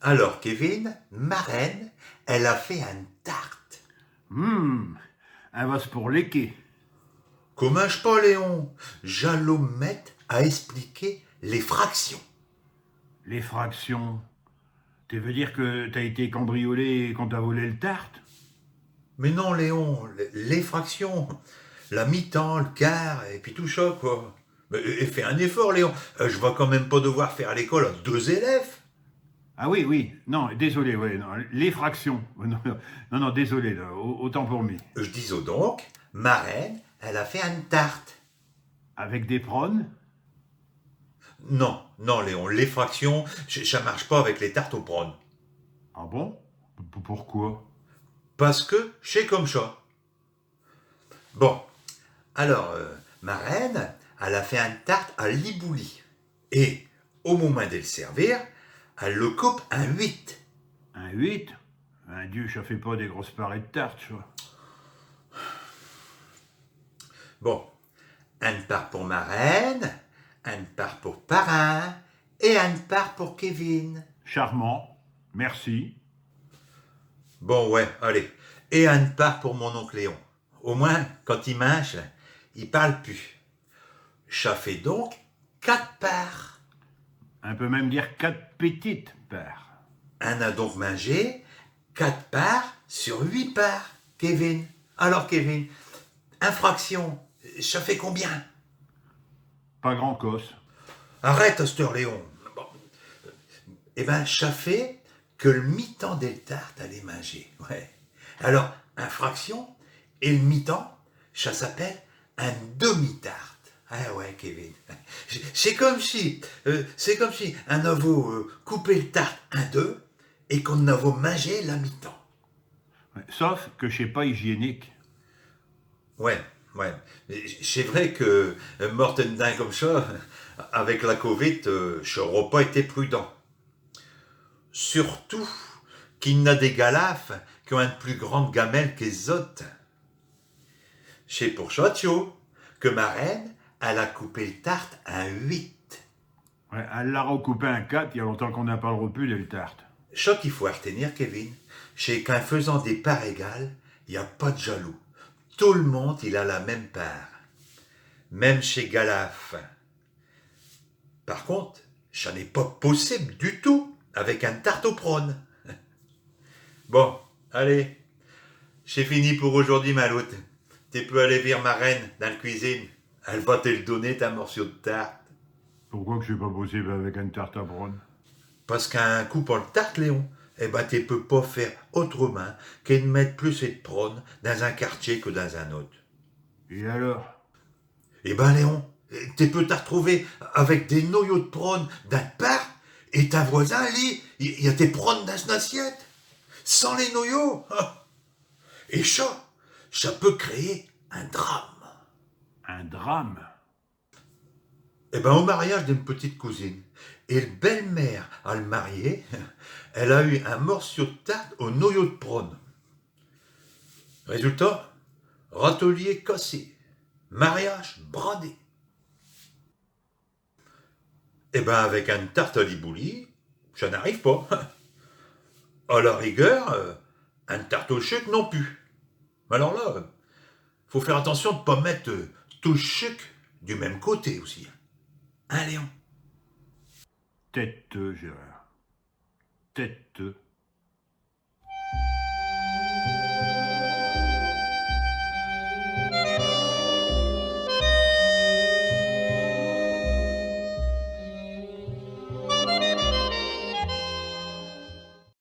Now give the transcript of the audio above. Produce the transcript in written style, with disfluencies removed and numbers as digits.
Alors, Kevin, ma reine, elle a fait une tarte. Hum, un vase pour l'équer. Commage pas, Léon. J'allais mettre à expliquer les fractions. Les fractions. Tu veux dire que t'as été cambriolé quand t'as volé le tarte? Mais non, Léon, les fractions. La mi-temps, le quart, et puis tout ça, quoi. Mais fais un effort, Léon. Je vais quand même pas devoir faire à l'école à 2 élèves. Ah oui, oui. Non, désolé, ouais, non, les fractions. Non, non, non, désolé, là, autant pour moi. Je disais donc, ma reine, elle a fait une tarte. Avec des prônes? Non, non, Léon, les fractions, ça marche pas avec les tartes aux prônes. Ah bon? Pourquoi? Parce que c'est comme ça. Bon, alors, ma reine, elle a fait une tarte à libouli. Et, au moment de le servir, elle le coupe en 8. Un 8. Un dieu, ça fait pas des grosses parées de tarte, ça. Bon, une part pour ma reine, une part pour parrain, et une part pour Kevin. Charmant. Merci. Bon, ouais, allez. Et une part pour mon oncle Léon. Au moins, quand il mange, il parle plus. Ça fait donc 4 parts. On peut même dire 4 petites parts. On a donc mangé 4 parts sur 8 parts, Kevin. Alors, Kevin, infraction, ça fait combien? Pas grand cos. Arrête, Oster Léon. Bon. Eh ben, ça fait que le mi-temps des tartes allait manger. Ouais. Alors, infraction et le mi-temps, ça s'appelle un demi-tarte. Ah ouais, Kevin. C'est comme si un avait coupé le tarte en deux et qu'on avait mangé la mi-temps. Ouais, sauf que c'est pas hygiénique. Ouais, ouais. C'est vrai que mortendin comme ça, avec la Covid, je n'aurais pas été prudent. Surtout qu'il n'a des galafes qui ont une plus grande gamelle que les autres. C'est pour ça, Thio, que ma reine, elle a coupé le tarte à 8. Ouais, elle l'a recoupé un 4, il y a longtemps qu'on n'a pas le repu des tartes. Ce qu'il faut retenir, Kevin, c'est qu'en faisant des parts égales, il n'y a pas de jaloux. Tout le monde, il a la même part. Même chez Galaf. Par contre, ça n'est pas possible du tout avec un tarte au prône. Bon, allez, c'est fini pour aujourd'hui, Maloute. Tu peux aller vers ma reine dans la cuisine. Elle va te le donner, ta morceau de tarte. Pourquoi que c'est pas possible avec une tarte à brune? Parce qu'un coup pour le tarte, Léon, eh ben, tu peux pas faire autrement que de mettre plus de prône dans un quartier que dans un autre. Et alors? Eh ben, Léon, tu peux te retrouver avec des noyaux de prône d'un part et ta voisin, lui, il y a tes prônes dans une assiette. Sans les noyaux. Et ça peut créer un drame. Un drame? Eh ben, au mariage d'une petite cousine, et le belle-mère à le marier, elle a eu un morceau de tarte au noyau de prône. Résultat, râtelier cassé, mariage bradé. Eh ben, avec une tarte à libouli, ça n'arrive pas. À la rigueur, une tarte au sucre non plus. Alors là, faut faire attention de ne pas mettre tout le sucre du même côté aussi. Hein, Léon? Têteux, Gérard. Têteux.